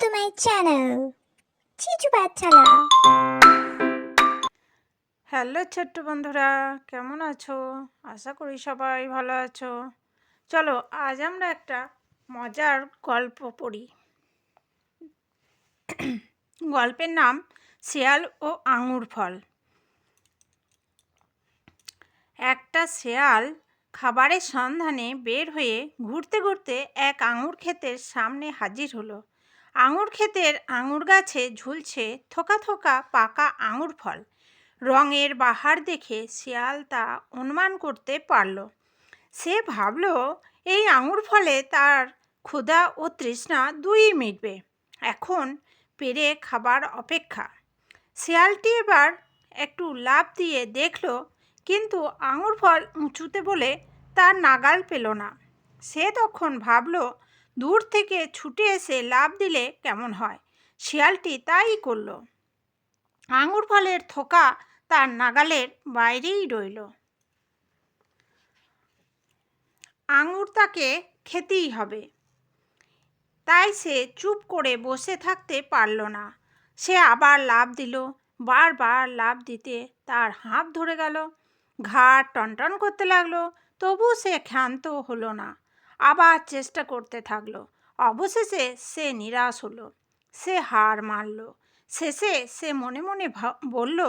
to my channel, চিচু Pathsala. Hello ছোট্ট বন্ধুরা, কেমন আছো? আশা করি সবাই ভালো আছো। চলো আজ আমরা একটা মজার গল্প পড়ি। গল্পের নাম শেয়াল ও আঙুর ফল। একটা শেয়াল খাবারের সন্ধানে বের হয়ে ঘুরতে ঘুরতে এক আঙুর ক্ষেতের সামনে হাজির হলো। আঙুর ক্ষেতের আঙুর গাছে ঝুলছে থোকা থোকা পাকা আঙুর ফল। রঙের বাহার দেখে শিয়াল তা অনুমান করতে পারল। সে ভাবল এই আঙুর ফলে তার ক্ষুধা ও তৃষ্ণা দুইই মিটবে। এখন পেরে খাবার অপেক্ষা। শিয়ালটি এবার একটু লাফ দিয়ে দেখল, কিন্তু আঙুর ফল উঁচুতে বলে তার নাগাল পেল না। সে তখন ভাবল দূর থেকে ছুটে এসে লাফ দিলে কেমন হয়। শিয়ালটি তাই করল। আঙুর ফলের থোকা তার নাগালের বাইরেই রইল। আঙুর তাকে খেতেই হবে, তাই সে চুপ করে বসে থাকতে পারল না। সে আবার লাফ দিল। বারবার লাফ দিতে তার হাঁপ ধরে গেল, ঘাড় টনটন করতে লাগলো। তবু সে ক্ষান্ত হলো না, আবার চেষ্টা করতে থাকলো। অবশেষে সে নিরাশ হলো, সে হার মানল। শেষে সে মনে মনে বলল,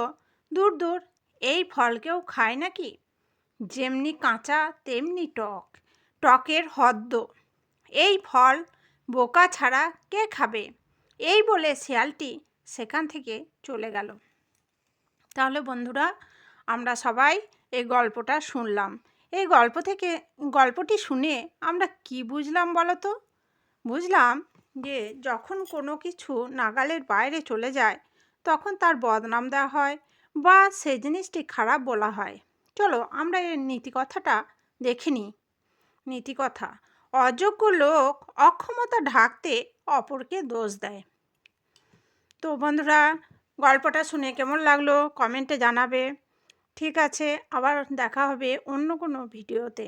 দূর দূর, এই ফল কেউ খায় নাকি? যেমনি কাঁচা তেমনি টক, টকের হদ্দ। এই ফল বোকা ছাড়া কে খাবে? এই বলে শিয়ালটি সেখান থেকে চলে গেল। তাহলে বন্ধুরা, আমরা সবাই এই গল্পটা শুনলাম। এই গল্পটি শুনে আমরা কি বুঝলাম বলো তো? বুঝলাম যে যখন কোনো কিছু নাগালের বাইরে চলে যায় তখন তার বদনাম দেওয়া হয় বা সেই জিনিসটি খারাপ বলা হয়। চলো আমরা এর নীতিকথাটা দেখে নিই। নীতিকথা: অযোগ্য লোক অক্ষমতা ঢাকতে অপরকে দোষ দেয়। তো বন্ধুরা, গল্পটা শুনে কেমন লাগলো কমেন্টে জানাবে। ঠিক আছে, আবার দেখা হবে অন্য কোনো ভিডিওতে।